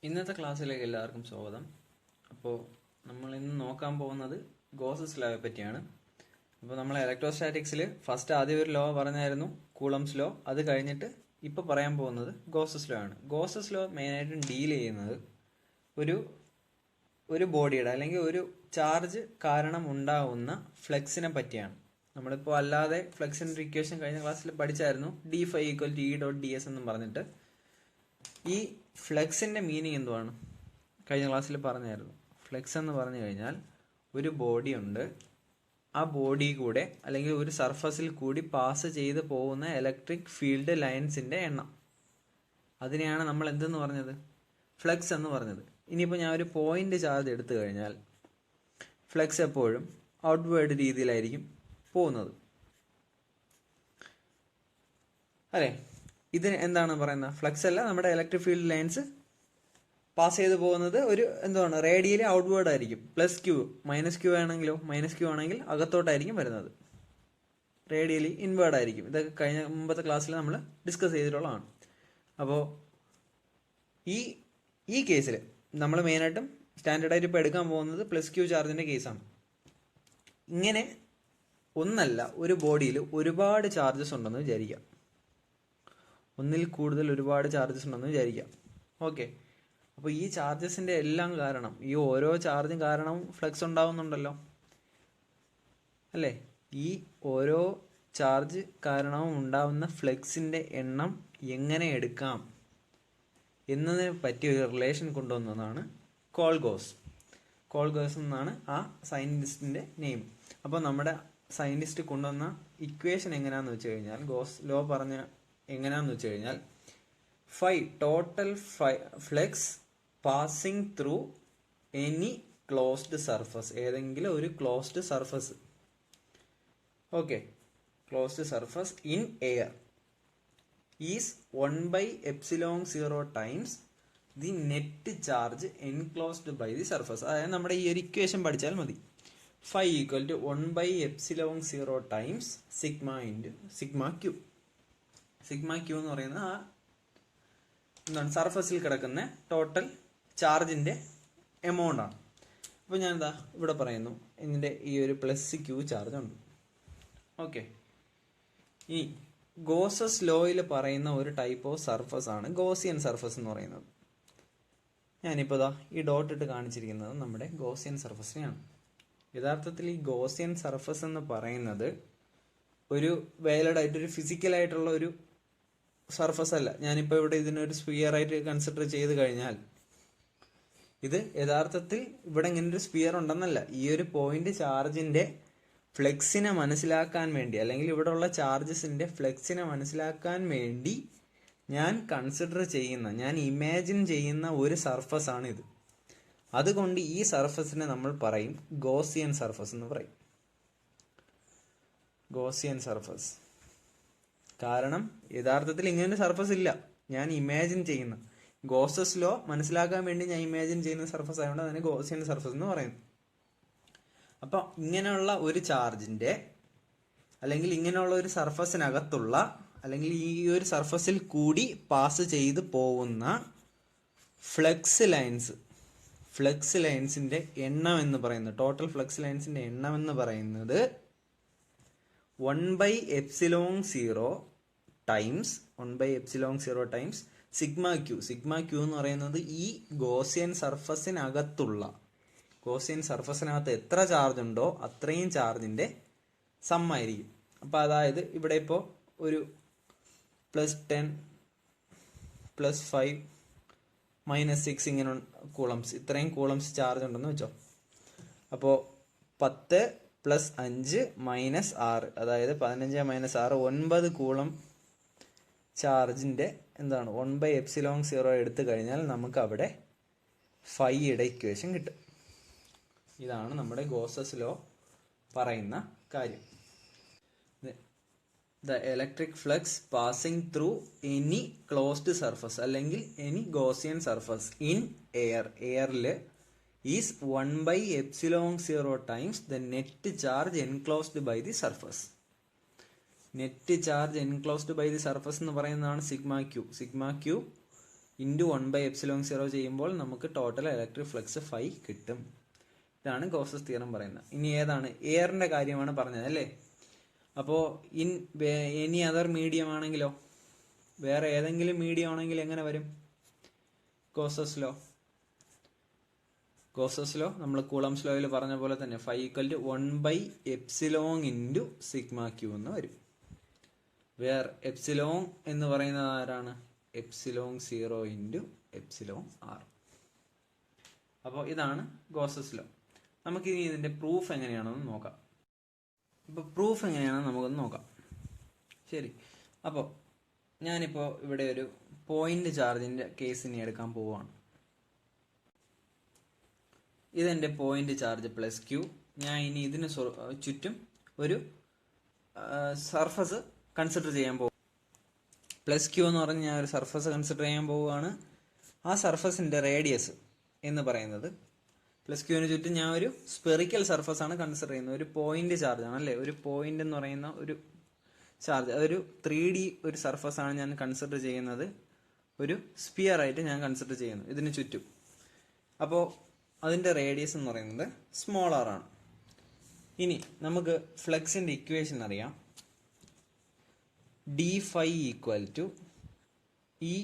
ഇന്നത്തെ ക്ലാസ്സിലേക്ക് എല്ലാവർക്കും സ്വാഗതം. അപ്പോൾ നമ്മൾ ഇന്ന് നോക്കാൻ പോകുന്നത് ഗോസസ് ലോയെ പറ്റിയാണ്. അപ്പോൾ നമ്മൾ ഇലക്ട്രോസ്റ്റാറ്റിക്സിൽ ഫസ്റ്റ് ആദ്യം ഒരു ലോ പറഞ്ഞായിരുന്നു, കൂളംസ് ലോ. അത് കഴിഞ്ഞിട്ട് ഇപ്പോൾ പറയാൻ പോകുന്നത് ഗോസസ് ലോ ആണ്. ഗോസസ് ലോ മെയിനായിട്ടും ഡീൽ ചെയ്യുന്നത് ഒരു ബോഡിയുടെ അല്ലെങ്കിൽ ഒരു ചാർജ് കാരണം ഉണ്ടാവുന്ന ഫ്ലെക്സിനെ പറ്റിയാണ്. നമ്മളിപ്പോൾ അല്ലാതെ ഫ്ലെക്സിൻ്റെ ഒരു ഇക്വേഷൻ കഴിഞ്ഞ ക്ലാസ്സിൽ പഠിച്ചായിരുന്നു, d∅ എന്നും പറഞ്ഞിട്ട്. ഈ ഫ്ലെക്സിൻ്റെ മീനിങ് എന്തുവാണ് കഴിഞ്ഞ ക്ലാസ്സിൽ പറഞ്ഞായിരുന്നു. ഫ്ലെക്സ് എന്ന് പറഞ്ഞു കഴിഞ്ഞാൽ ഒരു ബോഡി ഉണ്ട്, ആ ബോഡി കൂടെ അല്ലെങ്കിൽ ഒരു സർഫസിൽ കൂടി പാസ് ചെയ്ത് പോകുന്ന ഇലക്ട്രിക് ഫീൽഡ് ലൈൻസിൻ്റെ എണ്ണം. അതിനെയാണ് നമ്മൾ എന്തെന്ന് പറഞ്ഞത്, ഫ്ലെക്സ് എന്ന് പറഞ്ഞത്. ഇനിയിപ്പോൾ ഞാൻ ഒരു പോയിന്റ് ചാർജ് എടുത്തു കഴിഞ്ഞാൽ ഫ്ലെക്സ് എപ്പോഴും ഔട്ട്വേർഡ് രീതിയിലായിരിക്കും പോകുന്നത്, അല്ലേ? ഇത് എന്താണ് പറയുന്നത്, ഫ്ലക്സ് അല്ല, നമ്മുടെ ഇലക്ട്രിക് ഫീൽഡ് ലൈൻസ് പാസ് ചെയ്ത് പോകുന്നത് ഒരു എന്താണ് റേഡിയലി ഔട്ട്വേർഡ് ആയിരിക്കും. +q -q ആണെങ്കിലോ, -q ആണെങ്കിൽ അകത്തോട്ടായിരിക്കും വരുന്നത്, റേഡിയലി ഇൻവേർഡ് ആയിരിക്കും. ഇതൊക്കെ കഴിഞ്ഞ മുമ്പത്തെ ക്ലാസ്സിൽ നമ്മൾ ഡിസ്കസ് ചെയ്തിട്ടുള്ളതാണ്. അപ്പോൾ ഈ കേസിൽ നമ്മൾ മെയിനായിട്ടും സ്റ്റാൻഡേർഡായിട്ട് ഇപ്പോൾ എടുക്കാൻ പോകുന്നത് +q ചാർജിൻ്റെ കേസാണ്. ഇങ്ങനെ ഒന്നല്ല, ഒരു ബോഡിയിൽ ഒരുപാട് ചാർജസ് ഉണ്ടെന്ന് വിചാരിക്കാം, ഒന്നിൽ കൂടുതൽ ഒരുപാട് ചാർജസ് ഉണ്ടെന്ന് വിചാരിക്കാം. ഓക്കെ, അപ്പോൾ ഈ ചാർജസിൻ്റെ എല്ലാം കാരണം, ഈ ഓരോ ചാർജും കാരണവും ഫ്ലക്സ് ഉണ്ടാവുന്നുണ്ടല്ലോ, അല്ലേ? ഈ ഓരോ ചാർജ് കാരണവും ഉണ്ടാവുന്ന ഫ്ലക്സിൻ്റെ എണ്ണം എങ്ങനെ എടുക്കാം എന്നതിനെ പറ്റി ഒരു റിലേഷൻ കൊണ്ടുവന്നതാണ് കോൾഗോസ്. കോൾഗോസ് എന്നാണ് ആ സയൻറ്റിസ്റ്റിൻ്റെ നെയിം. അപ്പോൾ നമ്മുടെ സയൻറ്റിസ്റ്റ് കൊണ്ടുവന്ന ഇക്വേഷൻ എങ്ങനെയാണെന്ന് വെച്ച് കഴിഞ്ഞാൽ, ഗോസ് ലോ പറഞ്ഞ എങ്ങനെയാണെന്ന് വെച്ച് കഴിഞ്ഞാൽ, total flux passing through any closed surface, ഏതെങ്കിലും ഒരു closed surface, okay, closed surface in air is 1/ε0 times the net charge enclosed by the surface. അതായത് നമ്മുടെ ഈ ഒരു ഇക്വേഷൻ പഠിച്ചാൽ മതി. Phi = 1/ε0 times sigma Q. Sigma Q എന്ന് പറയുന്നത് ആ എന്താണ് സർഫസിൽ കിടക്കുന്ന ടോട്ടൽ ചാർജിൻ്റെ എമൗണ്ട് ആണ്. അപ്പോൾ ഞാൻ എന്താ ഇവിടെ പറയുന്നു, ഇതിൻ്റെ ഈ ഒരു +q ചാർജ് ഉണ്ട്. ഓക്കെ, ഈ ഗോസസ് ലോയിൽ പറയുന്ന ഒരു ടൈപ്പ് ഓഫ് സർഫസ് ആണ് ഗോസിയൻ സർഫസ് എന്ന് പറയുന്നത്. ഞാനിപ്പോൾ ഇതാ ഈ ഡോട്ട് ഇട്ട് കാണിച്ചിരിക്കുന്നത് നമ്മുടെ ഗോസിയൻ സർഫസിനെയാണ്. യഥാർത്ഥത്തിൽ ഈ ഗോസിയൻ സർഫസ് എന്ന് പറയുന്നത് ഒരു വാലിഡ് ആയിട്ട് ഒരു ഫിസിക്കലായിട്ടുള്ള ഒരു സർഫസ് അല്ല. ഞാനിപ്പോൾ ഇവിടെ ഇതിനൊരു സ്ഫിയർ ആയിട്ട് കൺസിഡർ ചെയ്ത് കഴിഞ്ഞാൽ ഇത് യഥാർത്ഥത്തിൽ ഇവിടെ ഇങ്ങനെ ഒരു സ്ഫിയർ ഉണ്ടെന്നല്ല, ഈ ഒരു പോയിന്റ് ചാർജിന്റെ ഫ്ലെക്സിനെ മനസ്സിലാക്കാൻ വേണ്ടി, അല്ലെങ്കിൽ ഇവിടെ ഉള്ള ചാർജസിന്റെ ഫ്ലെക്സിനെ മനസ്സിലാക്കാൻ വേണ്ടി ഞാൻ കൺസിഡർ ചെയ്യുന്ന, ഞാൻ ഇമാജിൻ ചെയ്യുന്ന ഒരു സർഫസ് ആണ് ഇത്. അതുകൊണ്ട് ഈ സർഫസിനെ നമ്മൾ പറയും ഗോസിയൻ സർഫസ് എന്ന് പറയും. Gaussian surface. കാരണം യഥാർത്ഥത്തിൽ ഇങ്ങനെ സർഫസ് ഇല്ല, ഞാൻ ഇമാജിൻ ചെയ്യുന്ന, ഗോസസ് ലോ മനസ്സിലാക്കാൻ വേണ്ടി ഞാൻ ഇമാജിൻ ചെയ്യുന്ന സർഫസ് ആയതുകൊണ്ട് അതിന് ഗോസിയൻ സർഫസ് എന്ന് പറയുന്നു. അപ്പം ഇങ്ങനെയുള്ള ഒരു ചാർജിന്റെ, അല്ലെങ്കിൽ ഇങ്ങനെയുള്ള ഒരു സർഫസിനകത്തുള്ള, അല്ലെങ്കിൽ ഈ ഒരു സർഫസിൽ കൂടി പാസ് ചെയ്ത് പോകുന്ന ഫ്ലെക്സ് ലൈൻസിന്റെ എണ്ണം എന്ന് പറയുന്നത്, ടോട്ടൽ ഫ്ലെക്സ് ലൈൻസിന്റെ എണ്ണം എന്ന് പറയുന്നത് 1/ε0 times sigma Q. Sigma Q എന്ന് പറയുന്നത് ഈ ഗോസിയൻ സർഫസിനകത്ത് എത്ര ചാർജ് ഉണ്ടോ അത്രയും ചാർജിന്റെ സമ്മായിരിക്കും. അപ്പോൾ അതായത് ഇവിടെ ഇപ്പോൾ ഒരു +10 +5 -6 ഇങ്ങനെ കൂളംസ്, ഇത്രയും കൂളംസ് ചാർജ് ഉണ്ടെന്ന് വെച്ചോ. അപ്പോൾ 10 + 5 -6, അതായത് 15 - 6 9 കൂളം ചാർജിന്റെ എന്താണ് 1/ε0 എടുത്തു കഴിഞ്ഞാൽ നമുക്ക് അവിടെ ഫൈയുടെ ഇക്വേഷൻ കിട്ടും. ഇതാണ് നമ്മുടെ ഗോസസ് ലോ പറയുന്ന കാര്യം. The electric flux passing through any closed surface അല്ലെങ്കിൽ എനി ഗോസിയൻ സർഫസ് ഇൻ എയറിൽ is 1/ε0 times the net charge enclosed by the surface. Net charge enclosed by the surface എന്ന് പറയുന്നതാണ് sigma Q. Sigma Q into 1/ε0 ചെയ്യുമ്പോൾ നമുക്ക് total electric flux phi കിട്ടും. ഇതാണ് Gauss's theorem പറയുന്നത്. ഇനി ഏതാണ്? എയറിൻ്റെ കാര്യമാണ് പറഞ്ഞത് അല്ലേ. അപ്പോൾ എനി അതർ മീഡിയം ആണെങ്കിലോ, വേറെ ഏതെങ്കിലും മീഡിയം ആണെങ്കിൽ എങ്ങനെ വരും? ഗോസസ് ലോ നമ്മൾ കൂളംസ് ലോയിൽ പറഞ്ഞ പോലെ തന്നെ phi equal to 1/ε into sigma Q എന്ന് വരും. വേർ എപ്സിലോങ് എന്ന് പറയുന്നത് ആരാണ്? ε0 ഇൻറ്റു εr. അപ്പോൾ ഇതാണ് ഗോസസ് ലോ. നമുക്കിനി ഇതിൻ്റെ പ്രൂഫ് എങ്ങനെയാണെന്ന് നോക്കാം. ഇപ്പോൾ പ്രൂഫ് എങ്ങനെയാണെന്ന് നമുക്കൊന്ന് നോക്കാം. ശരി, അപ്പോൾ ഞാനിപ്പോൾ ഇവിടെ ഒരു പോയിന്റ് ചാർജിൻ്റെ കേസിനെ എടുക്കാൻ പോവുകയാണ്. ഇതെൻ്റെ പോയിന്റ് ചാർജ് പ്ലസ് ക്യൂ. ഞാൻ ഇനി ഇതിന് ചുറ്റും ഒരു സർഫസ് കൺസിഡർ ചെയ്യാൻ പോകും. പ്ലസ് ക്യൂ എന്ന് പറഞ്ഞ് ഞാൻ ഒരു സർഫസ് കൺസിഡർ ചെയ്യാൻ പോവുകയാണ്. ആ സർഫസിൻ്റെ റേഡിയസ് എന്ന് പറയുന്നത്, പ്ലസ് ക്യൂവിന് ചുറ്റും ഞാൻ ഒരു സ്പെറിക്കൽ സർഫസ് ആണ് കൺസിഡർ ചെയ്യുന്നത്. ഒരു പോയിന്റ് ചാർജ് ആണ് അല്ലേ. ഒരു പോയിന്റ് എന്ന് പറയുന്ന ഒരു ചാർജ്, അതൊരു 3D ഒരു സർഫസ് ആണ് ഞാൻ കൺസിഡർ ചെയ്യുന്നത്. ഒരു സ്പിയർ ആയിട്ട് ഞാൻ കൺസിഡർ ചെയ്യുന്നു ഇതിന് ചുറ്റും. അപ്പോൾ അതിൻ്റെ റേഡിയസ് എന്ന് പറയുന്നത് സ്മോൾ ആർ ആണ്. ഇനി നമുക്ക് ഫ്ലക്സിൻ്റെ ഇക്വേഷൻ അറിയാം. d∅ equal to E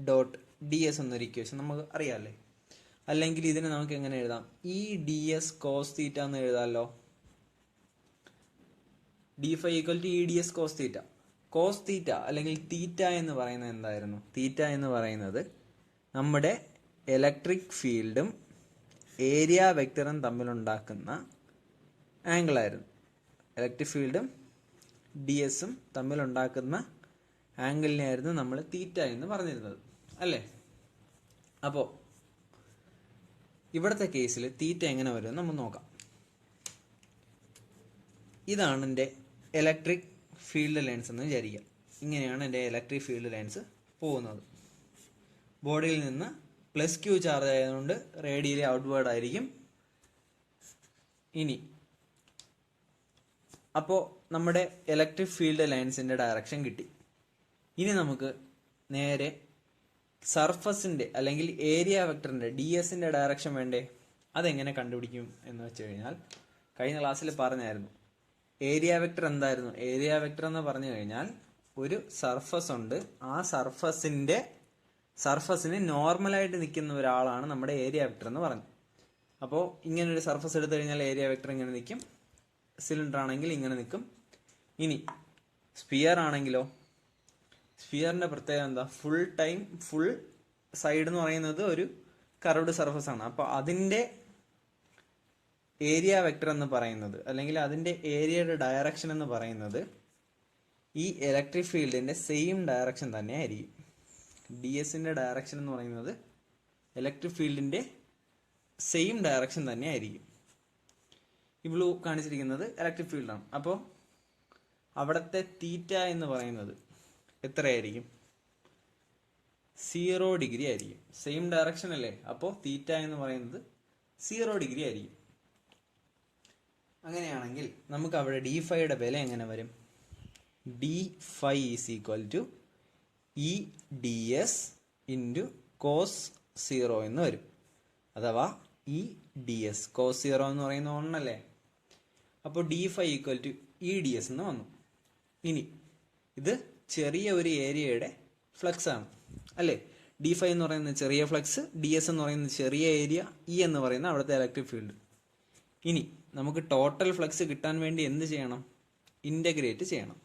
dot ds എന്നൊരു ഇക്വേഷൻ നമുക്ക് അറിയാമല്ലേ. അല്ലെങ്കിൽ ഇതിനെ നമുക്ക് എങ്ങനെ എഴുതാം? EdS കോസ് തീറ്റ എന്ന് എഴുതാമല്ലോ. d∅ equal to EdS cos theta. Cos theta അല്ലെങ്കിൽ തീറ്റ എന്ന് പറയുന്നത് എന്തായിരുന്നു? തീറ്റ എന്ന് പറയുന്നത് നമ്മുടെ ഇലക്ട്രിക് ഫീൽഡും ഏരിയ വെക്ടറും തമ്മിലുണ്ടാക്കുന്ന ആംഗിളായിരുന്നു. ഇലക്ട്രിക് ഫീൽഡും dsഉം തമ്മിലുണ്ടാക്കുന്ന ആംഗിളിനെയായിരുന്നു നമ്മൾ തീറ്റ എന്ന് പറഞ്ഞിരുന്നത് അല്ലേ. അപ്പോൾ ഇവിടുത്തെ കേസിൽ തീറ്റ എങ്ങനെ വരും നമുക്ക് നോക്കാം. ഇതാണ് എൻ്റെ ഇലക്ട്രിക് ഫീൽഡ് ലൈൻസ് എന്ന് വിചാരിക്കുക. ഇങ്ങനെയാണ് എൻ്റെ ഇലക്ട്രിക് ഫീൽഡ് ലൈൻസ് പോകുന്നത്. ബോഡിയിൽ നിന്ന് പ്ലസ് ക്യൂ ചാർജ് ആയതുകൊണ്ട് റേഡിയലി ഔട്ട്വേർഡ് ആയിരിക്കും. ഇനി അപ്പോൾ നമ്മുടെ ഇലക്ട്രിക് ഫീൽഡ് ലൈൻസിൻ്റെ ഡയറക്ഷൻ കിട്ടി. ഇനി നമുക്ക് നേരെ സർഫസിൻ്റെ അല്ലെങ്കിൽ ഏരിയ വെക്ടറിൻ്റെ dsൻ്റെ ഡയറക്ഷൻ വേണ്ടേ? അതെങ്ങനെ കണ്ടുപിടിക്കും എന്ന് വെച്ച് കഴിഞ്ഞാൽ, കഴിഞ്ഞ ക്ലാസ്സിൽ പറഞ്ഞായിരുന്നു ഏരിയ വെക്ടർ എന്തായിരുന്നു. ഏരിയ വെക്ടർ എന്ന് പറഞ്ഞു കഴിഞ്ഞാൽ ഒരു സർഫസ് ഉണ്ട്. ആ സർഫസിന് നോർമലായിട്ട് നിൽക്കുന്ന ഒരാളാണ് നമ്മുടെ ഏരിയ വെക്ടർ എന്ന് പറഞ്ഞു. അപ്പോൾ ഇങ്ങനെ ഒരു സർഫസ് എടുത്തു കഴിഞ്ഞാൽ ഏരിയ വെക്ടർ ഇങ്ങനെ നിൽക്കും. സിലിണ്ടർ ആണെങ്കിൽ ഇങ്ങനെ നിൽക്കും. ഇനി സ്പിയർ ആണെങ്കിലോ, സ്പിയറിൻ്റെ പ്രത്യേകത എന്താ? ഫുൾ സൈഡ് എന്ന് പറയുന്നത് ഒരു കർവ്ഡ് സർഫസ് ആണ്. അപ്പോൾ അതിൻ്റെ ഏരിയ വെക്ടർ എന്ന് പറയുന്നത്, അല്ലെങ്കിൽ അതിൻ്റെ ഏരിയയുടെ ഡയറക്ഷൻ എന്ന് പറയുന്നത് ഈ ഇലക്ട്രിക് ഫീൽഡിൻ്റെ സെയിം ഡയറക്ഷൻ തന്നെ ആയിരിക്കും. dsൻ്റെ ഡയറക്ഷൻ എന്ന് പറയുന്നത് ഇലക്ട്രിക് ഫീൽഡിൻ്റെ സെയിം ഡയറക്ഷൻ തന്നെ ആയിരിക്കും. ഈ ബ്ലൂ കാണിച്ചിരിക്കുന്നത് ഇലക്ട്രിക് ഫീൽഡാണ്. അപ്പോൾ അവിടുത്തെ തീറ്റ എന്ന് പറയുന്നത് എത്രയായിരിക്കും? 0 ഡിഗ്രി ആയിരിക്കും. സെയിം ഡയറക്ഷൻ അല്ലേ. അപ്പോൾ തീറ്റ എന്ന് പറയുന്നത് 0 ഡിഗ്രി ആയിരിക്കും. അങ്ങനെയാണെങ്കിൽ നമുക്ക് അവിടെ d∅ വില എങ്ങനെ വരും? d∅ is equal to EdS into cos 0 എന്ന് വരും. അഥവാ EdS കോസ് 0 എന്ന് പറയുന്ന ഒന്നല്ലേ. അപ്പോൾ d∅ ഈക്വൽ ടു EdS എന്ന് വന്നു. ഇനി ഇത് ചെറിയ ഒരു ഏരിയയുടെ ഫ്ലക്സ് ആണ് അല്ലേ. d∅ എന്ന് പറയുന്നത് ചെറിയ ഫ്ലക്സ്, ds എന്ന് പറയുന്നത് ചെറിയ ഏരിയ, E എന്ന് പറയുന്ന അവിടുത്തെ ഇലക്ട്രിക് ഫീൽഡ്. ഇനി നമുക്ക് ടോട്ടൽ ഫ്ലക്സ് കിട്ടാൻ വേണ്ടി എന്ത് ചെയ്യണം? ഇൻ്റഗ്രേറ്റ് ചെയ്യണം.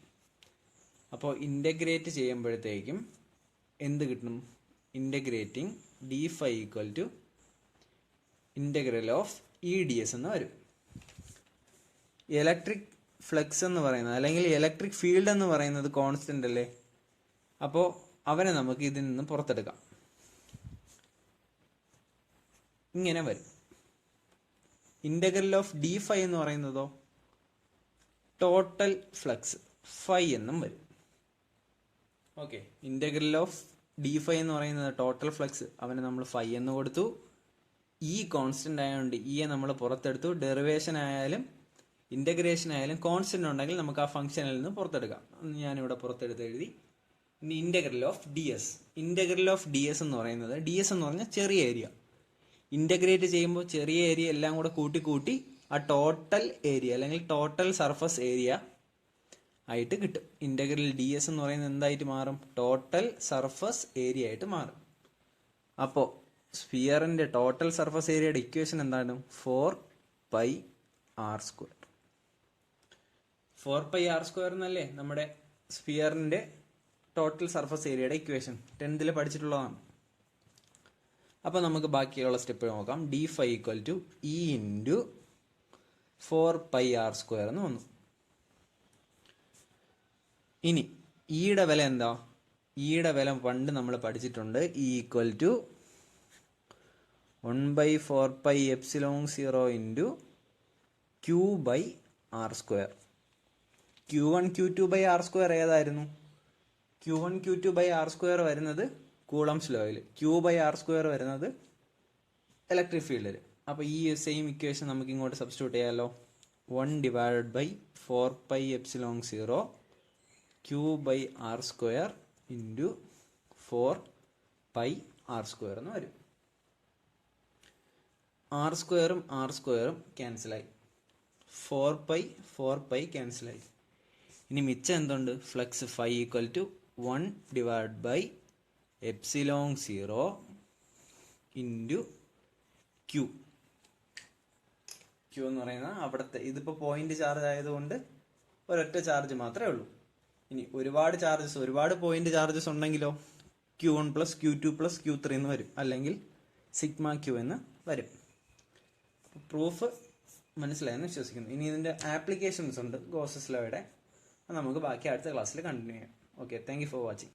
അപ്പോൾ ഇൻ്റഗ്രേറ്റ് ചെയ്യുമ്പോഴത്തേക്കും എന്ത് കിട്ടും? Integrating d∅ equal to integral of EdS എന്ന് വരും. ഇലക്ട്രിക് ഫ്ലക്സ് എന്ന് പറയുന്നത് അല്ലെങ്കിൽ ഇലക്ട്രിക് ഫീൽഡ് എന്ന് പറയുന്നത് കോൺസ്റ്റന്റ് അല്ലേ. അപ്പോൾ അവനെ നമുക്ക് ഇതിൽ നിന്ന് പുറത്തെടുക്കാം. ഇങ്ങനെ വരും. ഇൻ്റഗ്രൽ ഓഫ് d∅ എന്ന് പറയുന്നതോ ടോട്ടൽ ഫ്ലക്സ് ഫൈ എന്നും വരും. ഓക്കെ, ഇൻ്റഗ്രൽ ഓഫ് d∅ എന്ന് പറയുന്നത് ടോട്ടൽ ഫ്ലക്സ്, അവന് നമ്മൾ ഫൈ എന്ന് കൊടുത്തു. ഈ കോൺസ്റ്റന്റ് ആയതുകൊണ്ട് ഇയെ നമ്മൾ പുറത്തെടുത്തു. ഡെറിവേഷൻ ആയാലും ഇൻ്റഗ്രേഷൻ ആയാലും കോൺസ്റ്റന്റ് ഉണ്ടെങ്കിൽ നമുക്ക് ആ ഫംഗ്ഷനിൽ നിന്ന് പുറത്തെടുക്കാം. ഞാനിവിടെ പുറത്തെടുത്ത് എഴുതി. ഇനി integral of D S. Integral of D S എന്ന് പറയുന്നത്, ഡി എസ് എന്ന് പറഞ്ഞാൽ ചെറിയ ഏരിയ. ഇൻ്റഗ്രേറ്റ് ചെയ്യുമ്പോൾ ചെറിയ ഏരിയ എല്ലാം കൂടെ കൂട്ടി കൂട്ടി ആ ടോട്ടൽ ഏരിയ അല്ലെങ്കിൽ ടോട്ടൽ സർഫസ് ഏരിയ ആയിട്ട് കിട്ടും. ഇൻ്റഗ്രൽ ഡി എസ് എന്ന് പറയുന്നത് എന്തായിട്ട് മാറും? ടോട്ടൽ സർഫസ് ഏരിയ ആയിട്ട് മാറും. അപ്പോൾ സ്ഫിയറിൻ്റെ ടോട്ടൽ സർഫസ് ഏരിയയുടെ ഇക്വേഷൻ എന്താണ്? 4πr². 4πr² എന്നല്ലേ നമ്മുടെ സ്ഫിയറിൻ്റെ ടോട്ടൽ സർഫസ് ഏരിയയുടെ ഇക്വേഷൻ. 10th പഠിച്ചിട്ടുള്ളതാണ്. അപ്പോൾ നമുക്ക് ബാക്കിയുള്ള സ്റ്റെപ്പ് നോക്കാം. d5 = E × 4πr² എന്ന് വന്നു. ഇനി ഇയുടെ വില എന്താ? ഇയുടെ വില പണ്ട് നമ്മൾ പഠിച്ചിട്ടുണ്ട്. E = 1/4πε0 × Q/r². Q1 Q2/r² ഏതായിരുന്നു? Q1 Q2/r² വരുന്നത് കൂളംസ് ലോയിൽ, Q/r² വരുന്നത് ഇലക്ട്രിക് ഫീൽഡിൽ. അപ്പോൾ ഈ സെയിം ഇക്വേഷൻ നമുക്ക് ഇങ്ങോട്ട് സബ്സ്റ്റിറ്റ്യൂട്ട് ചെയ്യാമല്ലോ. 1/4πε0 Q/r² × 4πr² എന്ന് വരും. r² r² ക്യാൻസലായി, 4π ക്യാൻസലായി. ഇനി മിച്ചം എന്തുണ്ട്? Flux φ = 1/ε0 × Q. Q എന്ന് പറയുന്നത് അവിടുത്തെ, ഇതിപ്പോൾ പോയിന്റ് ചാർജ് ആയതുകൊണ്ട് ഒരൊറ്റ ചാർജ് മാത്രമേ ഉള്ളൂ. ഇനി ഒരുപാട് ചാർജസ്, ഒരുപാട് പോയിന്റ് ചാർജസ് ഉണ്ടെങ്കിലോ Q1 + Q2 + Q3 എന്ന് വരും, അല്ലെങ്കിൽ σQ എന്ന് വരും. പ്രൂഫ് മനസ്സിലായെന്ന് വിശ്വസിക്കുന്നു. ഇനി ഇതിൻ്റെ ആപ്ലിക്കേഷൻസ് ഉണ്ട് ഗോസസ് ലോയുടെ, നമുക്ക് ബാക്കി അടുത്ത ക്ലാസ്സിൽ കണ്ടിന്യൂ ചെയ്യാം. Okay, thank you for watching.